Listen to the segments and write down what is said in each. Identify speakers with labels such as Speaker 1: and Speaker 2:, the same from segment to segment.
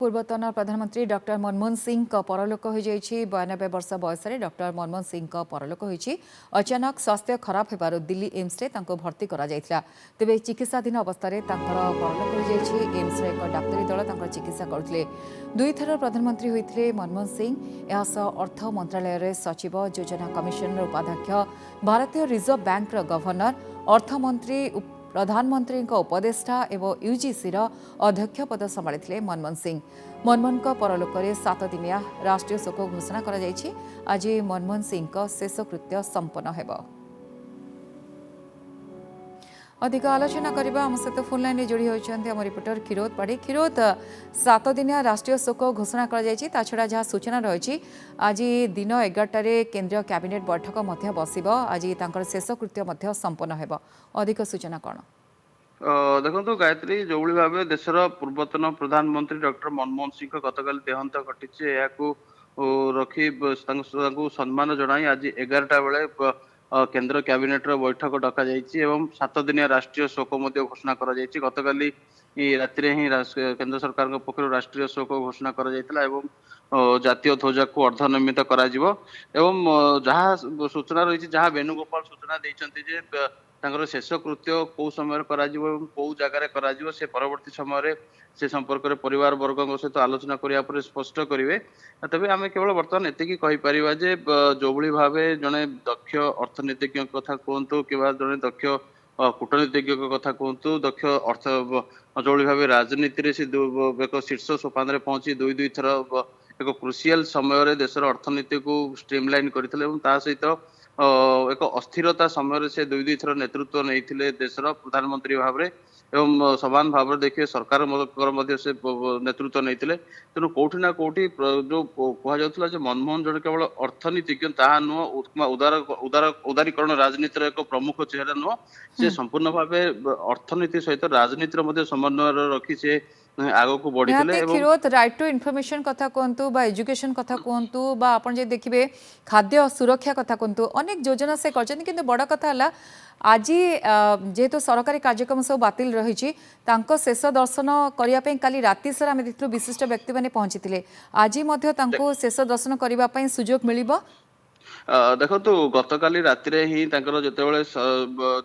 Speaker 1: पूर्वतन प्रधानमंत्री डॉक्टर मनमोहन सिंह का परलोक हो जाइए 92 वर्ष बयस डॉक्टर मनमोहन सिंह का परलोक होइछि। अचानक स्वास्थ्य खराब होबार दिल्ली एम्स रे तांको भर्ती करा जायथिला। तेबे चिकित्साधीन अवस्था परलोक हो जाइए। एम्स रे एक डाक्तरी दल तांकर चिकित्सा करथिले। दुई थर प्रधानमंत्री होइथिले मनमोहन सिंह। एहासह अर्थ मंत्रालय रे सचिव, योजना कमिशन उपाध्यक्ष, भारतीय रिजर्व बैंक गवर्नर, अर्थमंत्री, प्रधानमंत्री उपदेष्टा एवं यूजीसी अध्यक्ष पद संभाली मनमोहन सिंह। मनमोहन परलोक 7 दिनिया राष्ट्रीय शोक घोषणा कर आज मनमोहन सिंह शेषकृत्य संपन्न हेब। अधिक आलोचना करबा आम सहित फोन लाइन जोड़ी होती आम रिपोर्टर क्षीरोद पाढ़ी। क्षीरोद, 7 दिनिया राष्ट्रीय शोक घोषणा कर छड़ा जहाँ सूचना रही आज दिन 11 केंद्रीय कैबिनेट बैठक बस आज शेषकृत्य संपन्न हेब। अधिक सूचना कौन?
Speaker 2: देखो गायत्री जो भाव देशर पूर्वतन प्रधानमंत्री डॉक्टर मनमोहन सिंह गतकाल देहांत घटी रखी सम्मान जनाई आज 11टा बेले केंद्र कैबिनेट बैठक डक 7 दिनिया राष्ट्रीय शोक घोषणा कर गतकाली राति ही केंद्र सरकार पक्ष राष्ट्रीय शोक घोषणा कर जातीय ध्वजा को अर्धनिर्मित कर जहाँ सूचना रही जहाँ वेणुगोपाल सूचना देते शेष कृत्य कौ समय कौ जगार से परवर्ती समय से संपर्क में परिवार वर्ग सहित आलोचना करने स्पष्ट करेंगे। तेज आम केवल बर्तमान एति कहीपर जे जो भाव जड़े दक्ष अर्थनीतिज्ञ कथा कहतु कि जड़े दक्ष कूटनीतिज्ञ कथा कहतु दक्ष अर्थ जो भाव राजनीति से एक शीर्ष सोपान पहुंची दुई थर एक क्रुशियल समय देशर अर्थनीति को स्ट्रीमलाइन करते सहित एक अस्थिरता समय से दुई थर नेतृत्व नहीं देशर प्रधानमंत्री भाव में एवं समान भाव देखिए सरकार से नेतृत्व नहीं तेणु कौटि ना कौटि जो कहुला मनमोहन जन केवल अर्थनीतिज्ञ ताहा नुह उदारीकरण राजनीतिर एक प्रमुख चेहरा नुह से संपूर्ण भाव अर्थनीति सहित राजनीतिर समन्वय रखी से आग को बढ़ी
Speaker 1: क्षीरोद राइट टू इनफॉरमेशन कथा कहतु बा एजुकेशन कथा कहतु बा आपण जे देखिबे खाद्य सुरक्षा कथा कहतु अनेक योजना से करछन किंतु बड़ कथा हला आज जेहेतु सरकारी कार्यक्रम सब बातिल रही शेष दर्शन करने काली राति सारा आम देखु विशिष्ट व्यक्ति मैंने पहुंची आज शेष दर्शन करने सुजोग मिल
Speaker 2: देखो गतकाली राति ही जितेबाला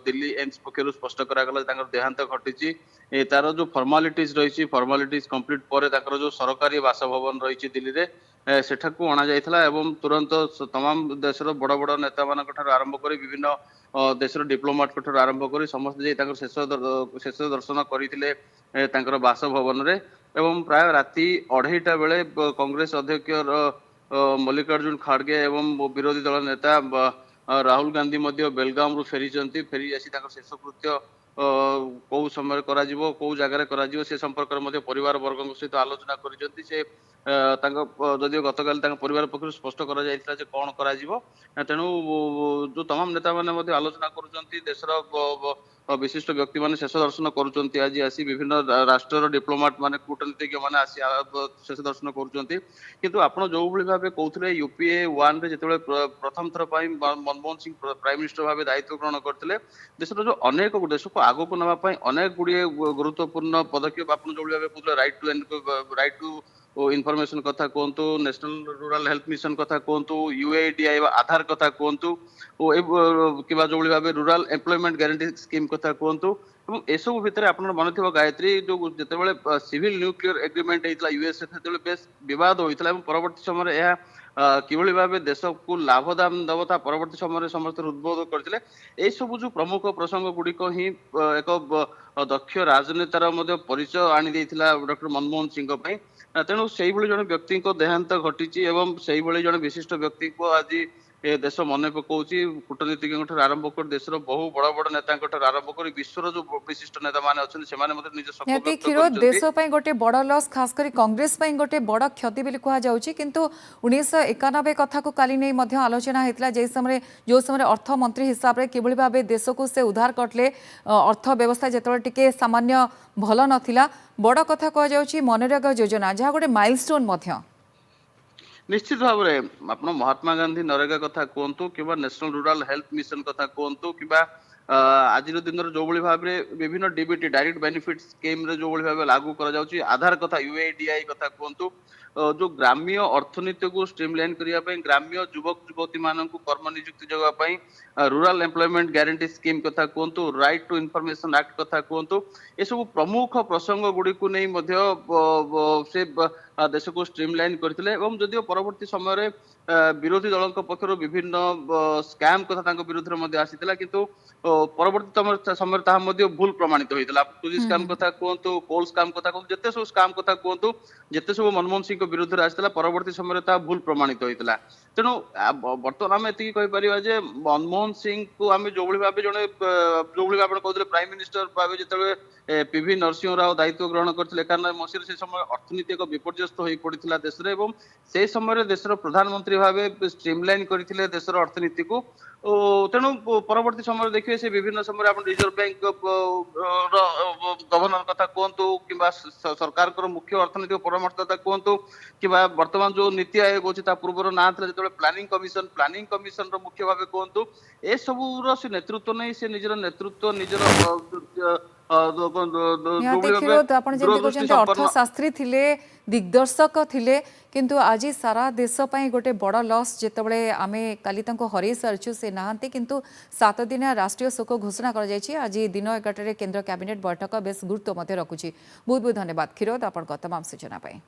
Speaker 2: दिल्ली एम्स पक्षर स्पष्ट करागला देहांत घटी तार जो फर्मालिटीज रही फर्मालिटीज कंप्लीट पर जो सरकारी बासभवन रही दिल्ली में सेठाकू अणा जाइथिला एवं तुरंत तमाम देशर बड़ बड़ नेता मान आरंभ कर विभिन्न देशर डिप्लोमाट आरंभ कर समस्त शेष दर्शन करते बासभवन में एवं प्राय राति 2:30 बेले कांग्रेस अध्यक्ष मल्लिकार्जुन खड़गे एवं विरोधी दल नेता राहुल गांधी बेलगाम फेरी आसी शेषकृत्य कौ समय कौ जगार से संपर्क परिवार वर्ग सहित आलोचना कर गतकाल परिवार पक्ष स्पष्ट कर कौन कर तेणु जो तमाम नेता मैंने आलोचना कर विशिष्ट व्यक्ति माने शेष दर्शन करुँच आज आसी विभिन्न राष्ट्र डिप्लोमाट माने कूटनीतिज्ञ माने आसी शेष दर्शन करुँच किंतु आपण जो भाव कहते यूपीए 1 रे जिते प्रथम थर मनमोहन सिंह प्राइम मिनिस्टर भाव दायित्व ग्रहण करते देशर जो अनेक देश को आग को नापी अनेक गुड़िए गुरुत्वपूर्ण पदक्षेप आप जो भाव कहते राइट टू इनफॉरमेशन कथा कहतु नेशनल रूरल हेल्थ मिशन कथा कहतु यूआईडीआई आधार कथा कहतु कि जो भाव रूरल एम्प्लॉयमेंट गारंटी स्कीम कथा कहतु एसबू भितर आप मन थी गायत्री जो जिते सिविल न्यूक्लियर एग्रीमेंट होता यूएसए बेस बद होता है परवर्ती समय यह किभली भाव देश को लाभदान देवता परवर्ती समय समस्त उद्बोध करते सबू जो प्रमुख प्रसंग गुड़िक ही एक दक्ष राजनेतार परिचय आनी डॉक्टर मनमोहन सिंह तेणु से जन व्यक्ति देहांत घटी से जन विशिष्ट व्यक्ति को आज देश मन पकाउछ कूटनीतिज्ञ आरंभ कर देशर बहु बड़ बड़ नेता आरंभ कर विश्वर जो विशिष्ट नेता मान अच्छे
Speaker 1: क्षीरोद देश गोटे बड़ लॉस खास कर कांग्रेस गोटे बड़ क्षति कहुच्छी किंतु 1991 कथा को काली नहीं आलोचना होता जो समय अर्थमंत्री हिसाब से किभली भाव देश को से उद्धार करते अर्थ व्यवस्था जिते टिके सामान्य भल नथिला बड़ कथा कहुच्छी मनरेगा योजना जहाँ गोटे माइलस्टोन
Speaker 2: निश्चित भाव में आप महात्मा गांधी नरेगा कथा कहतु कि नेशनल रूरल हेल्थ मिशन कथा कहतु कि आज दिन जो भाव में विभिन्न डीबीटी डायरेक्ट बेनिफिट स्कीम रे जो भाव लागू करा जाउची आधार कथा यूआईडीआई कथा कहतु जो ग्राम्य अर्थनीति को स्ट्रीमलाइन करने ग्राम्य युवक युवती मान कर्म नियुक्ति जगह रूरल एम्प्लॉयमेंट गारंटी स्कीम कथा कहतु राइट टू इनफॉरमेशन एक्ट कथा कहतु ये सब प्रमुख प्रसंग गुड़ी को नहीं से देश को स्ट्रीमलाइन करते एवं जदिव परवर्ती समय विरोधी दल पक्ष विभिन्न स्कैम कथा विरुद्ध आसीला किंतु परवर्ती समय भूल प्रमाणित होता टूरिस्ट स्कैम कथा कहतु कोल स्कैम कथा कहतु जिते सब स्कैम कथा कहतु जिते सब मनमोहन सिंह विरुद्ध आसाला परवर्ती समय भूल प्रमाणित होता तेणु बर्तमान आम एति कहीपर मनमोहन सिंह को आम जो भाव जड़े जो भाव कहते प्राइम मिनिस्टर भाव जो पीवी नरसिंह राव दायित्व ग्रहण करते 91 मसीह से समय अर्थनीति एक विपर्यस्त हो पड़ा देश में से समय देशर प्रधानमंत्री भाव स्ट्रीमलाइन करते देशर अर्थनीति को तेणु परवर्ती समय देखिए से विभिन्न समय आप रिजर्व बैंक गवर्नर कथा कहतु कि सरकार मुख्य अर्थनैतिक परामर्शदाता कहतु कि वर्तमान जो नीति आयोग अच्छी पूर्व ना जो प्लानिंग कमिशन मुख्य भाव कहतु ए सबूर से नेतृत्व नहीं से निजर नेतृत्व निजर
Speaker 1: निहाती क्षीरोद आपण जेंति कहते अर्थशास्त्री थिले दिग्दर्शक थिले किंतु आज सारा देश पई गोटे बड़ लॉस जेतबळे आमे काली तांको हरै सारछु से नाहंती किंतु 7 दिनिया राष्ट्रीय शोक घोषणा कर जायछि आज दिन 11 केंद्र कैबिनेट बैठक बेस गुरुत्व मते रखुछि बहुत बहुत धन्यवाद क्षीरोद आपण तमाम सूचना पई।